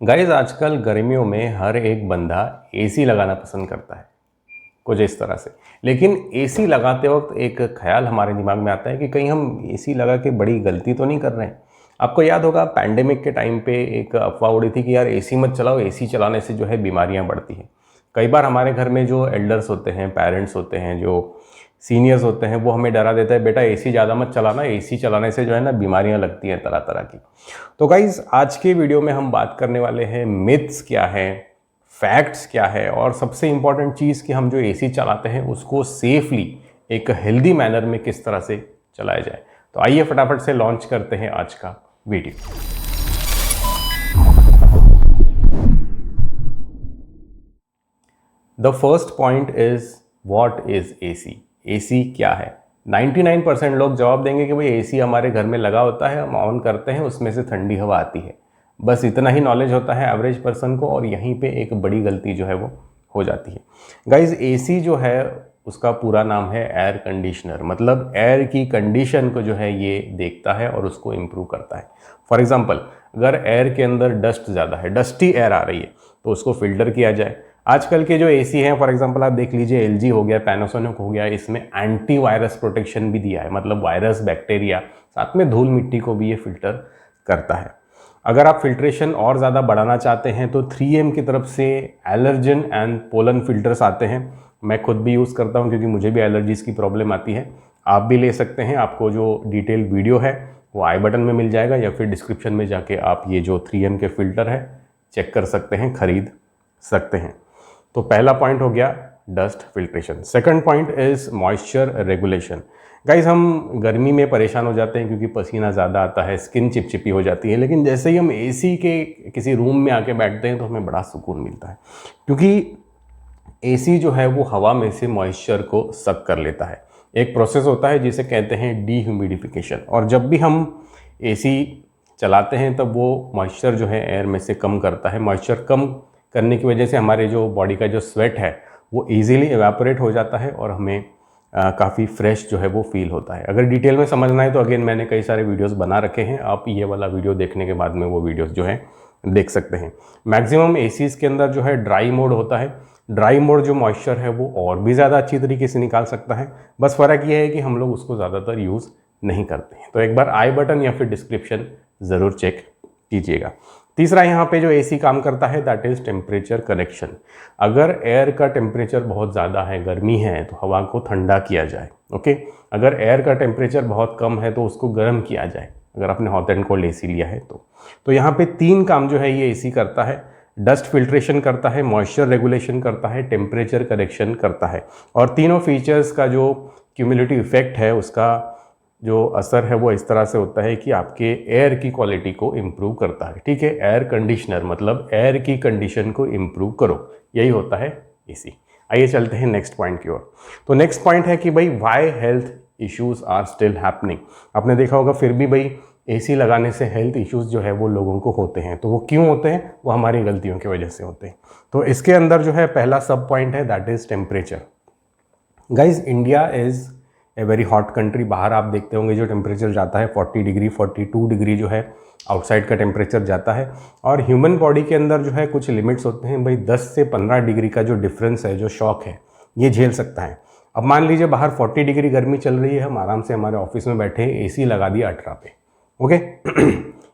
Guys आजकल गर्मियों में हर एक बंदा एसी लगाना पसंद करता है कुछ इस तरह से। लेकिन एसी लगाते वक्त एक ख्याल हमारे दिमाग में आता है कि कहीं हम एसी लगा के बड़ी गलती तो नहीं कर रहे हैं। आपको याद होगा पैंडेमिक के टाइम पे एक अफवाह उड़ी थी कि यार एसी मत चलाओ, एसी चलाने से जो है बीमारियां बढ़ती हैं। कई बार हमारे घर में जो एल्डर्स होते हैं, पेरेंट्स होते हैं, जो सीनियर्स होते हैं, वो हमें डरा देता है, बेटा एसी ज़्यादा मत चलाना, एसी चलाने से जो है ना बीमारियां लगती हैं तरह तरह की। तो गाइज आज के वीडियो में हम बात करने वाले हैं मिथ्स क्या है, फैक्ट्स क्या है, और सबसे इंपॉर्टेंट चीज़ कि हम जो एसी चलाते हैं उसको सेफली एक हेल्दी मैनर में किस तरह से चलाया जाए। तो आइए फटाफट से लॉन्च करते हैं आज का video. The first point is what is AC. AC क्या है? 99% लोग जवाब देंगे कि भाई एसी हमारे घर में लगा होता है, हम ऑन करते हैं, उसमें से ठंडी हवा आती है। बस इतना ही नॉलेज होता है एवरेज पर्सन को, और यहीं पे एक बड़ी गलती जो है वो हो जाती है। गाइज एसी जो है उसका पूरा नाम है एयर कंडीशनर, मतलब एयर की कंडीशन को जो है ये देखता है और उसको इम्प्रूव करता है। फॉर एग्जाम्पल अगर एयर के अंदर डस्ट ज़्यादा है, डस्टी एयर आ रही है, तो उसको फिल्टर किया जाए। आजकल के जो एसी हैं, फॉर एग्जांपल आप देख लीजिए, एलजी हो गया, पैनासोनिक हो गया, इसमें एंटी वायरस प्रोटेक्शन भी दिया है, मतलब वायरस, बैक्टीरिया, साथ में धूल मिट्टी को भी ये फिल्टर करता है। अगर आप फिल्ट्रेशन और ज़्यादा बढ़ाना चाहते हैं तो 3M की तरफ से एलर्जन एंड पोलन फिल्टर्स आते हैं। मैं खुद भी यूज़ करता हूँ क्योंकि मुझे भी एलर्जीज़ की प्रॉब्लम आती है। आप भी ले सकते हैं, आपको जो डिटेल वीडियो है वो आई बटन में मिल जाएगा, या फिर डिस्क्रिप्शन में जाके आप ये जो 3M के फिल्टर है चेक कर सकते हैं, खरीद सकते हैं। तो पहला पॉइंट हो गया dust filtration. Second point is moisture regulation. Guys हम गर्मी में परेशान हो जाते हैं क्योंकि पसीना ज़्यादा आता है, स्किन चिपचिपी हो जाती है, लेकिन जैसे ही हम एसी के किसी रूम में आके बैठते हैं तो हमें बड़ा सुकून मिलता है, क्योंकि एसी जो है वो हवा में से मॉइस्चर को सक कर लेता है। एक प्रोसेस होता है जिसे कहते हैं डीह्यूमिडिफिकेशन, और जब भी हम एसी चलाते हैं तब वो मॉइस्चर जो है एयर में से कम करता है। मॉइस्चर कम करने की वजह से हमारे जो बॉडी का जो स्वेट है वो इजीली एवापोरेट हो जाता है और हमें काफ़ी फ्रेश जो है वो फील होता है। अगर डिटेल में समझना है तो अगेन मैंने कई सारे वीडियोस बना रखे हैं, आप ये वाला वीडियो देखने के बाद में वो वीडियोस जो है देख सकते हैं। मैक्सिमम एसीज़ के अंदर जो है ड्राई मोड होता है। ड्राई मोड जो मॉइस्चर है वो और भी ज़्यादा अच्छी तरीके से निकाल सकता है, बस फ़र्क ये है कि हम लोग उसको ज़्यादातर यूज़ नहीं करते हैं। तो एक बार आई बटन या फिर डिस्क्रिप्शन ज़रूर चेक कीजिएगा। तीसरा यहाँ पे जो एसी काम करता है दैट इज़ टेम्परेचर करेक्शन। अगर एयर का टेम्परेचर बहुत ज़्यादा है, गर्मी है, तो हवा को ठंडा किया जाए। ओके, अगर एयर का टेम्परेचर बहुत कम है तो उसको गर्म किया जाए, अगर आपने हॉट एंड कोल्ड एसी लिया है तो यहाँ पे 3 काम जो है ये एसी करता है। डस्ट फिल्ट्रेशन करता है, मॉइस्चर रेगुलेशन करता है, टेम्परेचर करेक्शन करता है। और तीनों फीचर्स का जो क्यूमुलेटिव इफेक्ट है, उसका जो असर है वो इस तरह से होता है कि आपके एयर की क्वालिटी को इम्प्रूव करता है। ठीक है, एयर कंडीशनर मतलब एयर की कंडीशन को इम्प्रूव करो, यही होता है एसी। आइए चलते हैं नेक्स्ट पॉइंट की ओर। तो नेक्स्ट पॉइंट है कि भाई why health issues are still happening. आपने देखा होगा फिर भी भाई एसी लगाने से हेल्थ इश्यूज जो है वो लोगों को होते हैं। तो वो क्यों होते हैं? वो हमारी गलतियों की वजह से होते हैं। तो इसके अंदर जो है पहला सब पॉइंट है that is temperature. Guys India is a very hot country. बाहर आप देखते होंगे जो टेम्परेचर जाता है 40 डिग्री, 42 डिग्री जो है आउटसाइड का टेम्परेचर जाता है। और ह्यूमन बॉडी के अंदर जो है कुछ लिमिट्स होते हैं भाई, 10 से 15 डिग्री का जो डिफरेंस है, जो शॉक है, ये झेल सकता है। अब मान लीजिए बाहर 40 डिग्री गर्मी चल रही है, हम आराम से हमारे ऑफिस में बैठे हैं, एसी लगा दिया 18 पे। ओके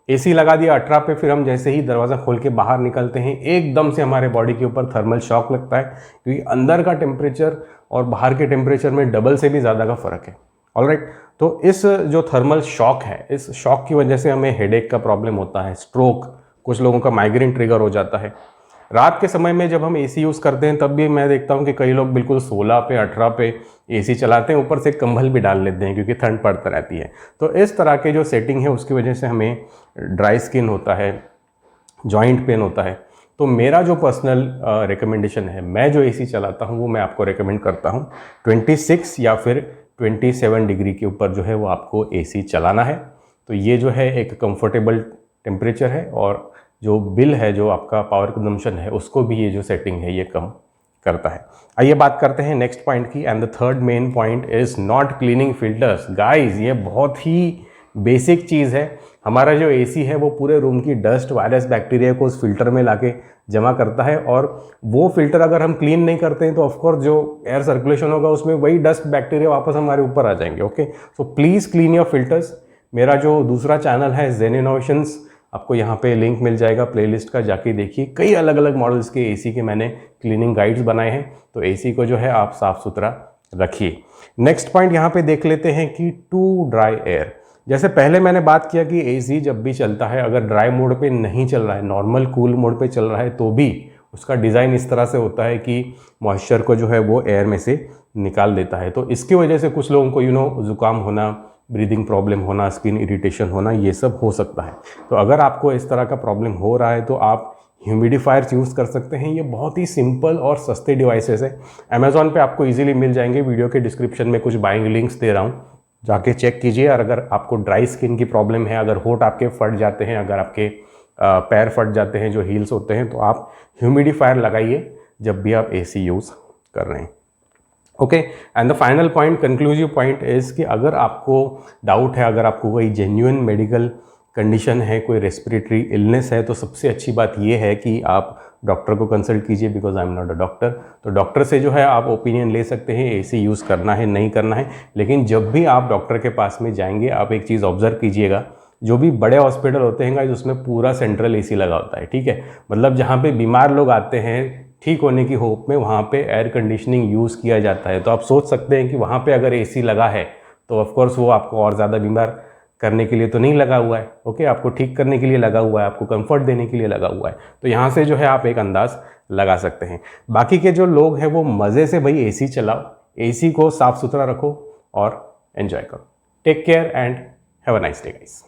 एसी लगा दिया 18 पे, फिर हम जैसे ही दरवाज़ा खोल के बाहर निकलते हैं एकदम से हमारे बॉडी के ऊपर थर्मल शॉक लगता है, क्योंकि अंदर का टेम्परेचर और बाहर के टेम्परेचर में डबल से भी ज़्यादा का फ़र्क है। ऑलराइट, तो इस जो थर्मल शॉक है, इस शॉक की वजह से हमें हेडेक का प्रॉब्लम होता है, स्ट्रोक, कुछ लोगों का माइग्रेन ट्रिगर हो जाता है। रात के समय में जब हम एसी यूज़ करते हैं तब भी मैं देखता हूँ कि कई लोग बिल्कुल 16 पे 18 पे एसी चलाते हैं, ऊपर से कंबल भी डाल लेते हैं क्योंकि ठंड पड़ता रहती है। तो इस तरह के जो सेटिंग है उसकी वजह से हमें ड्राई स्किन होता है, जॉइंट पेन होता है। तो मेरा जो पर्सनल रिकमेंडेशन है, मैं जो एसी चलाता हूँ वो मैं आपको रिकमेंड करता हूँ 26 या फिर 27 डिग्री के ऊपर जो है वो आपको एसी चलाना है। तो ये जो है एक कंफर्टेबल टेम्परेचर है, और जो बिल है, जो आपका पावर कंजम्पशन है, उसको भी ये जो सेटिंग है ये कम करता है। आइए बात करते हैं नेक्स्ट पॉइंट की, and the third main point is not cleaning filters. Guys ये बहुत ही बेसिक चीज़ है। हमारा जो एसी है वो पूरे रूम की डस्ट, वायरस, बैक्टीरिया को उस फिल्टर में लाके जमा करता है, और वो फिल्टर अगर हम क्लीन नहीं करते हैं तो ऑफकोर्स जो एयर सर्कुलेशन होगा उसमें वही डस्ट, बैक्टीरिया वापस हमारे ऊपर आ जाएंगे। Okay, so please clean your filters. मेरा जो दूसरा चैनल है जेन इनोवेशंस, आपको यहाँ पे लिंक मिल जाएगा प्लेलिस्ट का, जाके देखिए। कई अलग अलग मॉडल्स के एसी के मैंने क्लीनिंग गाइड्स बनाए हैं, तो एसी को जो है आप साफ़ सुथरा रखिए। नेक्स्ट पॉइंट यहाँ पे देख लेते हैं कि टू ड्राई एयर। जैसे पहले मैंने बात किया कि एसी जब भी चलता है, अगर ड्राई मोड पे नहीं चल रहा है, नॉर्मल कूल मोड पे चल रहा है, तो भी उसका डिज़ाइन इस तरह से होता है कि मॉइस्चर को जो है वो एयर में से निकाल देता है। तो इसकी वजह से कुछ लोगों को ज़ुकाम होना, ब्रीदिंग प्रॉब्लम होना, स्किन इरिटेशन होना, ये सब हो सकता है। तो अगर आपको इस तरह का प्रॉब्लम हो रहा है तो आप ह्यूमिडिफायर्स यूज़ कर सकते हैं। ये बहुत ही सिंपल और सस्ते डिवाइसेस है, अमेज़ॉन पे आपको इजीली मिल जाएंगे। वीडियो के डिस्क्रिप्शन में कुछ बाइंग लिंक्स दे रहा हूँ, जाके चेक कीजिए। और अगर आपको ड्राई स्किन की प्रॉब्लम है, अगर होठ आपके फट जाते हैं, अगर आपके पैर फट जाते हैं, जो हील्स होते हैं, तो आप ह्यूमिडिफायर लगाइए जब भी आप एसी यूज़ कर रहे हैं। Okay, and the final point, conclusive point is कि अगर आपको डाउट है, अगर आपको कोई जेन्युइन मेडिकल कंडीशन है, कोई रेस्पिरेटरी इलनेस है, तो सबसे अच्छी बात यह है कि आप डॉक्टर को कंसल्ट कीजिए, because I am not a doctor. तो डॉक्टर से जो है आप ओपिनियन ले सकते हैं, एसी यूज़ करना है नहीं करना है। लेकिन जब भी आप डॉक्टर के पास में जाएंगे, आप एक चीज़ ऑब्जर्व कीजिएगा, जो भी बड़े हॉस्पिटल होते हैं गाइस, उसमें पूरा सेंट्रल एसी लगा होता है, ठीक है। मतलब जहाँ पे बीमार लोग आते हैं ठीक होने की होप में, वहाँ पे एयर कंडीशनिंग यूज़ किया जाता है। तो आप सोच सकते हैं कि वहाँ पे अगर एसी लगा है तो ऑफकोर्स वो आपको और ज़्यादा बीमार करने के लिए तो नहीं लगा हुआ है। ओके, आपको ठीक करने के लिए लगा हुआ है, आपको कंफर्ट देने के लिए लगा हुआ है। तो यहाँ से जो है आप एक अंदाज़ लगा सकते हैं। बाकी के जो लोग हैं वो मज़े से भाई एसी चलाओ, एसी को साफ़ सुथरा रखो और एंजॉय करो। Take care and have a nice day guys.